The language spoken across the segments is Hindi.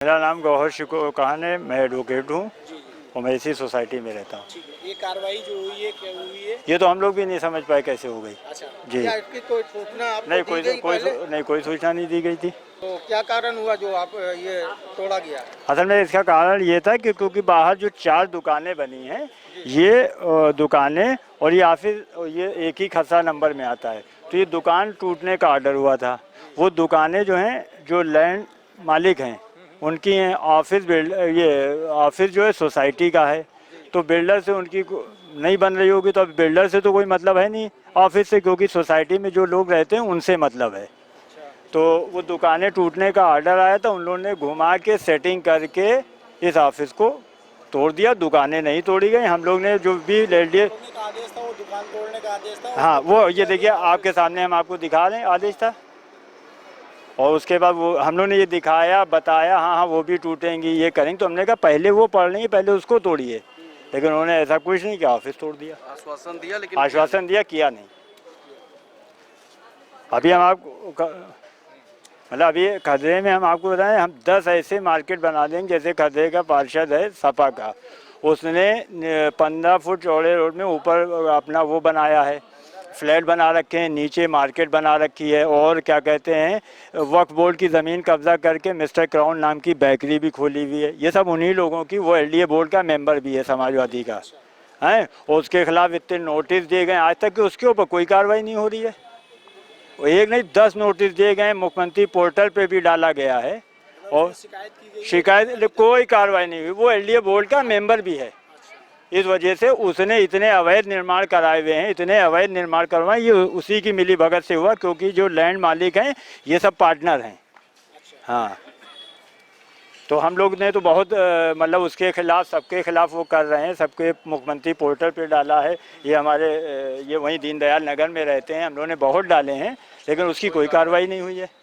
मेरा नाम गौहर शिको खान है, मैं एडवोकेट हूँ जी जी और मैं इसी सोसाइटी में रहता हूँ। ठीक है। ये कार्रवाई जो हुई है क्या हुई है? ये तो हम लोग भी नहीं समझ पाए कैसे हो गई। अच्छा, जी क्या इसकी कोई सूचना आपको नहीं, दी गई पहले? नहीं कोई सूचना नहीं दी गई थी। तो क्या कारण हुआ जो आप ये तोड़ा गया? असल में इसका कारण ये था कि क्योंकि बाहर जो 4 दुकानें बनी हैं, जी ये दुकानें और ये ऑफिस, ये एक ही खसरा नंबर में आता है, तो ये दुकान टूटने का ऑर्डर हुआ था। वो दुकानें जो हैं, जो लैंड मालिक हैं उनकी हैं, ऑफिस बिल्ड ये ऑफिस जो है सोसाइटी का है, तो बिल्डर से उनकी नहीं बन रही होगी, तो अब बिल्डर से तो कोई मतलब है नहीं ऑफिस से, क्योंकि सोसाइटी में जो लोग रहते हैं उनसे मतलब है। अच्छा, तो वो दुकानें टूटने का ऑर्डर आया था, उन लोगों ने घुमा के सेटिंग करके इस ऑफिस को तोड़ दिया। दुकानें नहीं तोड़ी गई, हम लोग ने जो भी ले लिए। तोड़ने का आदेश था, वो दुकान तोड़ने का आदेश था, हाँ, उसको वो तोड़ ये दिया देखिए गया। आपके सामने हम आपको दिखा रहे हैं, आदेश था। और उसके बाद वो हम लोग ने ये दिखाया, बताया, हाँ हाँ वो भी टूटेंगी, ये करेंगे, तो हमने कहा पहले वो पढ़ लेंगे, पहले उसको तोड़िए, लेकिन उन्होंने ऐसा कुछ नहीं किया, ऑफिस तोड़ दिया। आश्वासन दिया लेकिन आश्वासन दिया, किया नहीं। अभी हम आपको मतलब अभी खदरे में हम आपको बताएं, हम 10 ऐसे मार्केट बना देंगे, जैसे खदरे का पार्षद है सपा का, उसने 15 फुट चौड़े रोड में ऊपर अपना वो बनाया है, फ्लैट बना रखे हैं, नीचे मार्केट बना रखी है, और क्या कहते हैं वक्फ बोर्ड की ज़मीन कब्जा करके मिस्टर क्राउन नाम की बेकरी भी खोली हुई है। ये सब उन्हीं लोगों की, वो एलडीए बोर्ड का मेंबर भी है समाजवादी का है, और उसके खिलाफ इतने नोटिस दिए गए, आज तक कि उसके ऊपर कोई कार्रवाई नहीं हो रही है। एक नहीं 10 नोटिस दिए गए, मुख्यमंत्री पोर्टल पे भी डाला गया है, और शिकायत की गई है। शिकायत कोई कार्रवाई नहीं हुई। वो एलडीए बोर्ड का मेंबर भी है, इस वजह से उसने इतने अवैध निर्माण कराए हुए हैं, इतने अवैध निर्माण करवाए, ये उसी की मिली भगत से हुआ, क्योंकि जो लैंड मालिक हैं ये सब पार्टनर हैं। हाँ, तो हम लोग ने तो बहुत मतलब उसके खिलाफ, सबके खिलाफ वो कर रहे हैं, सबके मुख्यमंत्री पोर्टल पे डाला है। ये हमारे ये वहीं दीनदयाल नगर में रहते हैं, हम लोगों ने बहुत डाले हैं, लेकिन उसकी कोई कार्रवाई नहीं हुई है।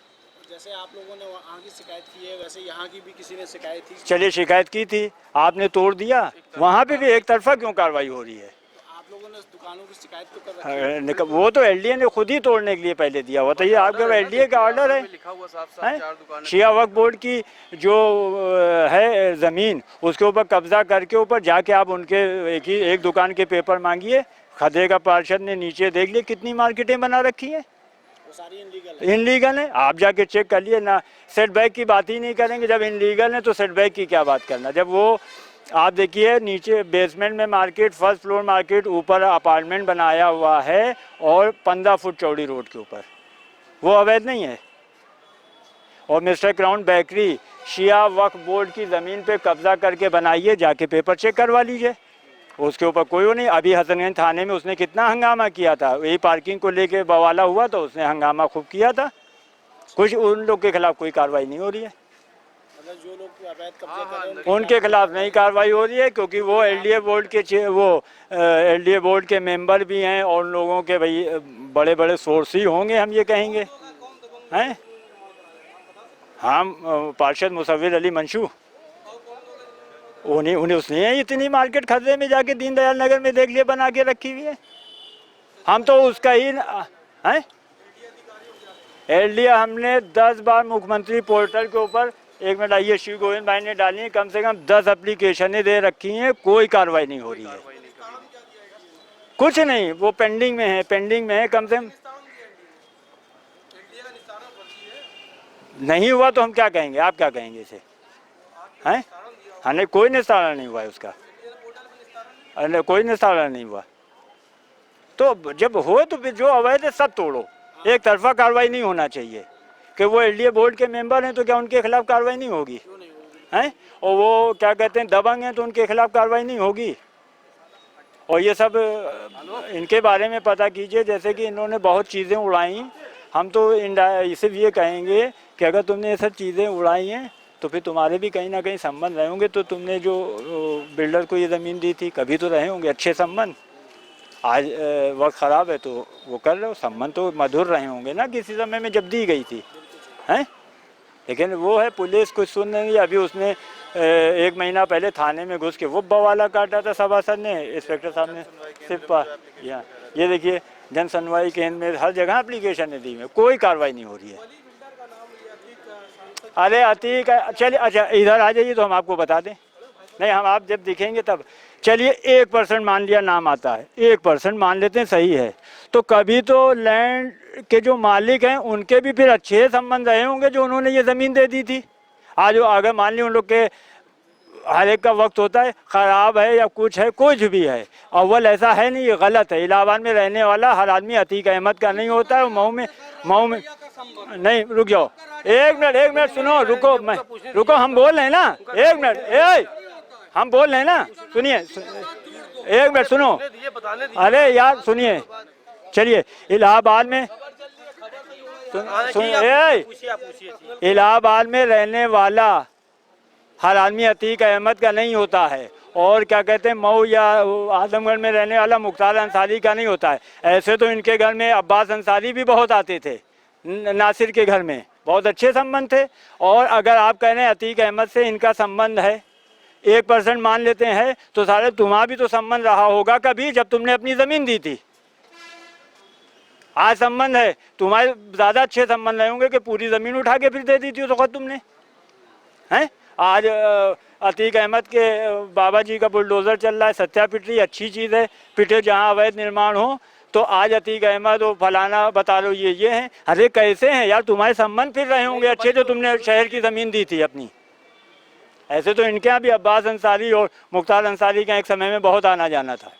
जैसे आप लोगों ने वहाँ की शिकायत की है, वैसे यहाँ की भी किसी ने शिकायत थी? चलिए, शिकायत की थी, आपने तोड़ दिया, वहाँ पे भी एक तरफा क्यों कार्रवाई हो रही है? तो आप लोगों ने दुकानों की शिकायत तो कर रखी है। वो तो एलडीए ने खुद ही तोड़ने के लिए पहले दिया हुआ था, ये आपके एलडीए का ऑर्डर है। लिखा हुआ साफ हैं? 4 दुकानें। शिया वक्फ बोर्ड की जो है ज़मीन, उसके ऊपर कब्जा करके ऊपर जाके आप उनके एक दुकान के पेपर मांगिए। खदरे का पार्षद ने नीचे देख लिया कितनी मार्केटें बना रखी हैं, वो सारी इनलीगल इनलीगल है, आप जाके चेक कर लिए ना। सेटबैक की बात ही नहीं करेंगे, जब इनलीगल है तो सेटबैक की क्या बात करना। जब वो आप देखिए नीचे बेसमेंट में मार्केट, फर्स्ट फ्लोर मार्केट, ऊपर अपार्टमेंट बनाया हुआ है, और 15 फुट चौड़ी रोड के ऊपर, वो अवैध नहीं है? और mister crown bakery Shia Waqf board की ज़मीन पे कब्जा करके बनाइए, जाके पेपर चेक करवा लीजिए, उसके ऊपर कोई वो नहीं। अभी हसनगंज थाने में उसने कितना हंगामा किया था, यही पार्किंग को लेके बवाला हुआ तो उसने हंगामा खूब किया था। कुछ उन लोग के खिलाफ कोई कार्रवाई नहीं हो रही है, मतलब जो लोग अवैध कब्जे कर रहे हैं उनके खिलाफ नहीं कार्रवाई हो रही है, क्योंकि वो एलडीए बोर्ड के एलडीए बोर्ड के मेंबर भी हैं, और उन लोगों के भाई बड़े बड़े सोर्स ही होंगे, हम ये कहेंगे हैं। हम पार्षद मुसव्विर अली मंशू, उन्हें उसने इतनी मार्केट खदरे में जाके दीनदयाल नगर में देख लिए बना के रखी हुई है। हम तो उसका ही हैं, एलडीए हमने 10 बार मुख्यमंत्री पोर्टल के ऊपर, एक मिनट आइए, शिव गोविंद भाई ने डाली है, कम से कम 10 एप्लीकेशनें दे रखी हैं, कोई कार्रवाई नहीं हो रही है, कुछ नहीं, वो पेंडिंग में है, पेंडिंग में है। कम से कम नहीं हुआ तो हम क्या कहेंगे, आप क्या कहेंगे इसे हैं? हमें कोई निस्तारण नहीं हुआ है उसका, अरे कोई निस्तारण नहीं हुआ। तो जब हो तो फिर जो अवैध है सब तोड़ो, एक तरफा कार्रवाई नहीं होना चाहिए। कि वो एलडीए बोर्ड के मेंबर हैं तो क्या उनके खिलाफ कार्रवाई नहीं होगी हैं? और वो क्या कहते हैं दबंग हैं तो उनके खिलाफ कार्रवाई नहीं होगी। और ये सब इनके बारे में पता कीजिए, जैसे कि इन्होंने बहुत चीज़ें उड़ाई। हम तो सिर्फ ये कहेंगे कि अगर तुमने ये सब चीज़ें उड़ाई हैं तो फिर तुम्हारे भी कहीं ना कहीं संबंध रहे होंगे, तो तुमने जो बिल्डर को ये ज़मीन दी थी कभी तो रहे होंगे अच्छे संबंध। आज वक्त ख़राब है तो वो कर रहे हो, संबंध तो मधुर रहे होंगे ना किसी समय में जब दी गई थी हैं। लेकिन वो है पुलिस कुछ सुन नहीं रही। अभी उसने 1 महीना पहले थाने में घुस के वो बवाला काटा था सभासद ने, इंस्पेक्टर साहब ने सिर्फ ये देखिए जन सुनवाई केंद्र में हर जगह एप्लीकेशन दी हुई, कोई कार्रवाई नहीं हो रही है। अरे अतीक चलिए, अच्छा इधर आ जाइए तो हम आपको बता दें। नहीं, हम आप जब दिखेंगे तब। चलिए 1% मान लिया नाम आता है, 1% मान लेते हैं, सही है। तो कभी तो लैंड के जो मालिक हैं उनके भी फिर अच्छे संबंध रहे होंगे जो उन्होंने ये ज़मीन दे दी थी। आज अगर मान ली उन लोग के हर एक का वक्त होता है, ख़राब है या कुछ है, कुछ भी है, अव्वल ऐसा है नहीं, ये गलत है। इलाहाबाद में रहने वाला हर आदमी अतीक अहमद का नहीं होता है। मऊ में नहीं, रुक जाओ, एक मिनट सुनो, रुको, हम बोल रहे हैं ना, एक मिनट, हम बोल रहे हैं ना, सुनिए, एक मिनट सुनो, अरे यार सुनिए, चलिए इलाहाबाद में इलाहाबाद में रहने वाला हर आदमी अतीक अहमद का नहीं होता है, और क्या कहते हैं मऊ या आजमगढ़ में रहने वाला मुख्तार अंसारी का नहीं होता है। ऐसे तो इनके घर में अब्बास अंसारी भी बहुत आते थे, नासिर के घर में बहुत अच्छे संबंध थे। और अगर आप कह रहे हैं अतीक अहमद से इनका संबंध है, 1% मान लेते हैं, तो सारे तुम्हारा भी तो संबंध रहा होगा कभी जब तुमने अपनी ज़मीन दी थी। आज संबंध है, तुम्हारे ज़्यादा अच्छे संबंध रहे होंगे कि पूरी ज़मीन उठा के फिर दे दी थी तो खुद तुमने, हैं। आज अतीक अहमद के बाबा जी का बुलडोज़र चल रहा है, सत्या पिट रही, अच्छी चीज़ है, पिटे जहाँ अवैध निर्माण हो। तो आज अतीक अहमद और फलाना बता लो ये हैं। अरे कैसे हैं यार, तुम्हारे संबंध फिर रहे होंगे अच्छे जो तुमने शहर की ज़मीन दी थी अपनी। ऐसे तो इनके यहाँ भी अब्बास अंसारी और मुख्तार अंसारी का एक समय में बहुत आना जाना था।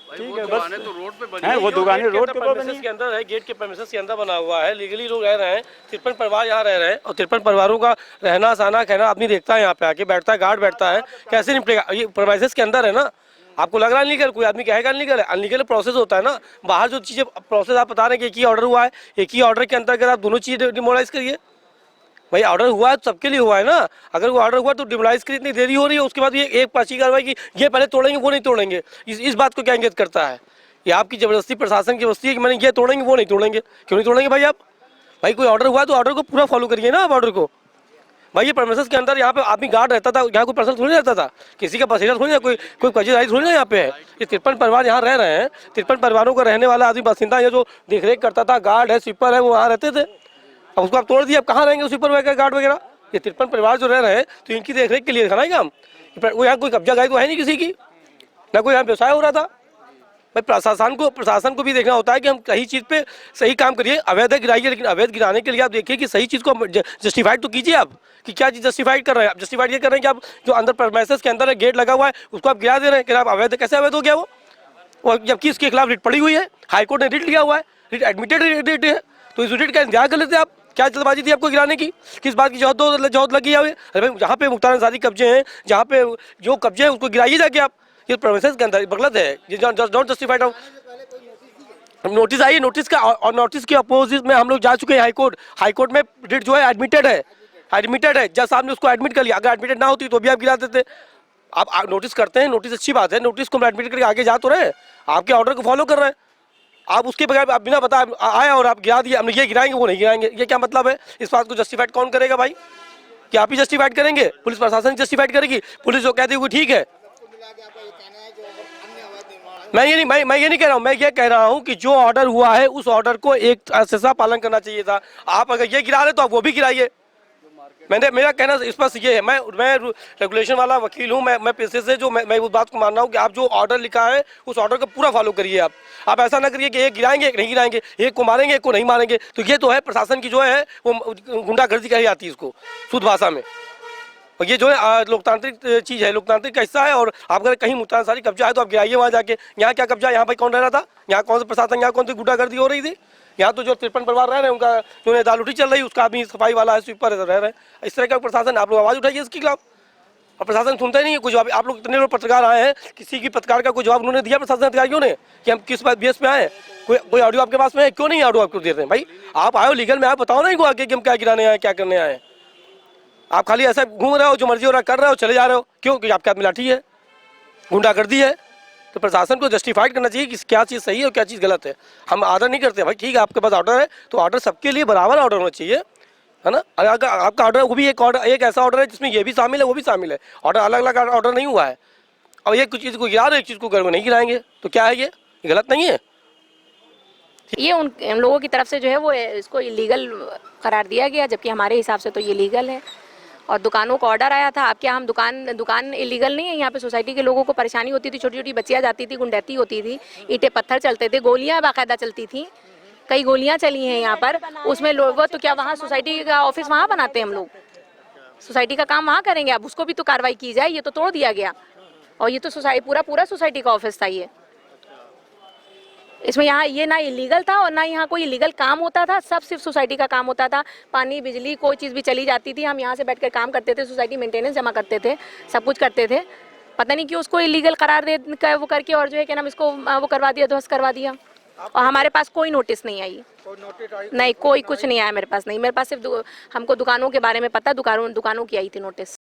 ठीक है, बस तो रोड पे बनी है, वो दुकानें रोड के ऊपर बनी के अंदर है, गेट के प्रेमिसेस के अंदर बना हुआ है, लीगली लोग रह रहे हैं, 53 परिवार यहाँ रह रहे हैं, और 53 परिवारों का रहना सहना कहना आदमी देखता है, यहाँ पे आके बैठता है, गार्ड बैठता है, कैसे निपटेगा? ये प्रेमिसेस के अंदर है ना, आपको लग रहा है अनलीगल, कोई आदमी कहेगा अनलीगल है? अनलीगल प्रोसेस होता है ना, बाहर जो चीज़ें प्रोसेस आप बता रहे हैं कि एक ही ऑर्डर हुआ है, एक ही ऑर्डर के अंतर्गत आप दोनों चीज़ें डिमोलाइज करिए। भाई ऑर्डर हुआ है तो सबके लिए हुआ है ना, अगर वो ऑर्डर हुआ तो डिमोलाइज की इतनी देरी हो रही है, उसके बाद ये एक पाची कार्रवाई की ये पहले तोड़ेंगे वो नहीं तोड़ेंगे, इस बात को क्या इंगित करता है? ये आपकी जबरदस्ती प्रशासन की जबरदस्ती है कि मैंने ये तोड़ेंगे वो नहीं तोड़ेंगे। क्यों नहीं तोड़ेंगे भाई आप? भाई कोई ऑर्डर हुआ तो ऑर्डर को पूरा फॉलो करिए ना आप ऑर्डर को। भाई ये प्रेमिसेस के अंदर यहाँ पे आदमी गार्ड रहता था, यहाँ कोई पर्सन थोड़ी रहता था, किसी का पैसेंजर थोड़ी ना, कोई कचेदारी थोड़ी ना यहाँ पे है। ये 53 परिवार यहाँ रह रहे हैं, 53 परिवारों का रहने वाला आदमी बासिंदा है, जो देखरेख करता था, गार्ड है, स्वीपर है, वो वहाँ रहते थे। अब उसको आप तोड़ दिए, अब कहाँ रहेंगे स्वीपर वगैरह, गार्ड वगैरह? ये 53 परिवार जो रह रहे हैं तो इनकी देखरेख के लिए रखना है काम। वो यहाँ कोई कब्जा गाई तो है नहीं किसी की, ना कोई यहाँ व्यवसाय हो रहा था। भाई प्रशासन को भी देखना होता है कि हम सही चीज़ पे सही काम करिए। अवैध गिराइए, लेकिन अवैध गिराने के लिए आप देखिए कि सही चीज़ को जस्टिफाइड तो कीजिए आप, कि क्या चीज़ जस्टिफाइड कर रहे हैं आप। जस्टिफाइड ये कर रहे हैं कि आप जो अंदर प्रेमिसेस के अंदर गेट लगा हुआ है उसको आप गिरा दे रहे हैं कि आप अवैध, कैसे अवैध हो गया वो? और जबकि इसके खिलाफ रिट पड़ी हुई है, हाईकोर्ट ने रिट लिया हुआ है, रिट एडमिटेड रिट है, तो इस रिट का इंतजार कर लेते आप। क्या जल्दबाजी थी आपको गिराने की? किस बात की जहद लगी है? अरे भाई जहाँ पे मुख्तार अंसारी कब्जे हैं, जहाँ पे जो कब्जे हैं उसको गिराइए जाके आप। ये प्रेमिसेस के अंदर गलत है, ये don't justified. Notice I, notice का और नोटिस के अपोजिट में हम लोग जा चुके हैं हाईकोर्ट में रिट जो है एडमिटेड है, जज साहब ने उसको एडमिट कर लिया। अगर एडमिटेड ना होती तो भी आप गिरा देते। आप नोटिस करते हैं, नोटिस अच्छी बात है, नोटिस को हम एडमिट करके आगे जा तो रहे हैं, आपके ऑर्डर को फॉलो कर रहे हैं। आप उसके बगैर आप बिना बताए आए और आप गिरा दिए, हमने ये गिराएंगे वो नहीं गिराएंगे, ये क्या मतलब है? इस बात को जस्टिफाइड कौन करेगा भाई? क्या आप ही जस्टिफाइड करेंगे? पुलिस प्रशासन जस्टिफाइड करेगी? पुलिस जो कहती है वो ठीक है। मैं ये नहीं कह रहा हूँ, मैं ये कह रहा हूँ कि जो ऑर्डर हुआ है उस ऑर्डर को एक ऐसा पालन करना चाहिए था। आप अगर ये गिरा रहे तो आप वो भी गिराइए। मेरा कहना स्पष्ट ये है, मैं रेगुलेशन वाला वकील हूँ, मैं पेशे से जो मैं उस बात को मान रहा हूँ कि आप जो ऑर्डर लिखा है उस ऑर्डर को पूरा फॉलो करिए। आप ऐसा ना करिए कि एक गिराएंगे एक नहीं गिराएंगे, एक को मारेंगे एक को नहीं मारेंगे। तो ये तो है प्रशासन की जो है वो गुंडागर्दी कही जाती है इसको शुद्ध भाषा में। और ये जो है लोकतांत्रिक चीज़ है, लोकतांत्रिक का हिस्सा है। और आप अगर कहीं मुख्तार अंसारी कब्जा है तो आप गिराइए वहाँ जाके। यहाँ क्या कब्जा, यहाँ भाई कौन रह रहा था, यहाँ कौन सा प्रशासन, यहाँ कौन सी गुंडागर्दी हो रही थी? यहाँ तो जो 53 परिवार रह रहे हैं उनका जो दाल उठी चल रही है, उसका आदमी सफाई वाला है, स्वीपर रह रहे हैं। इस तरह का प्रशासन, आप लोग आवाज़ उठाइए इसके खिलाफ। और प्रशासन सुनता ही नहीं है कोई जवाब। आप लोग इतने लोग पत्रकार आए हैं, किसी की पत्रकार का कोई जवाब उन्होंने दिया प्रशासन अधिकारियों ने कि हम किस बेस पे आए? कोई ऑडियो आपके पास में है? क्यों नहीं ऑडियो आपको दे रहे हैं? भाई आप आए हो लीगल में, आप बताओ ना इनको आगे कि हम क्या गिराने आए, क्या करने आए। आप खाली ऐसा घूम रहे हो, जो मर्जी हो रहा कर रहे हो, चले जा रहे हो। क्यों? क्योंकि आपके हाथ में लाठी है, गुंडागर्दी है। तो प्रशासन को जस्टिफाइड करना चाहिए कि क्या चीज़ सही है और क्या चीज़ गलत है। हम ऑर्डर नहीं करते भाई, ठीक है आपके पास ऑर्डर है तो ऑर्डर सबके लिए बराबर ऑर्डर होना चाहिए, है ना। अगर आपका ऑर्डर वो भी एक ऐसा ऑर्डर है जिसमें ये भी शामिल है वो भी शामिल है, ऑर्डर अलग अलग ऑर्डर नहीं हुआ है। और ये कुछ चीज़ को गिरा रहे, एक चीज़ को नहीं गिराएंगे तो क्या है? ये गलत नहीं है। ये उन लोगों की तरफ से जो है वो इसको इलीगल करार दिया गया, जबकि हमारे हिसाब से तो ये लीगल है। और दुकानों का ऑर्डर आया था, अब क्या हम दुकान इलीगल नहीं है। यहाँ पे सोसाइटी के लोगों को परेशानी होती थी, छोटी छोटी बच्चियाँ जाती थी, गुंडैती होती थी, ईंटें पत्थर चलते थे, गोलियाँ बाकायदा चलती थी, कई गोलियाँ चली हैं यहाँ पर। उसमें लोग तो क्या वहाँ सोसाइटी का ऑफिस वहाँ बनाते हैं हम लोग, सोसाइटी का काम वहाँ करेंगे। अब उसको भी तो कार्रवाई की जाए, ये तो तोड़ दिया गया। और ये तो सोसाइटी पूरा सोसाइटी का ऑफिस था ये। इसमें यहाँ ये ना इलीगल था और ना यहाँ कोई इलीगल काम होता था, सब सिर्फ सोसाइटी का काम होता था। पानी बिजली कोई चीज़ भी चली जाती थी, हम यहाँ से बैठकर काम करते थे, सोसाइटी मेंटेनेंस जमा करते थे, सब कुछ करते थे। पता नहीं क्यों उसको इलीगल करार दे वो करके और जो है क्या नाम इसको वो करवा दिया, ध्वस्त करवा दिया। और हमारे पास कोई नोटिस नहीं आई, नहीं कोई कुछ नहीं आया मेरे पास। नहीं, मेरे पास सिर्फ हमको दुकानों के बारे में पता, दुकानों की आई थी नोटिस।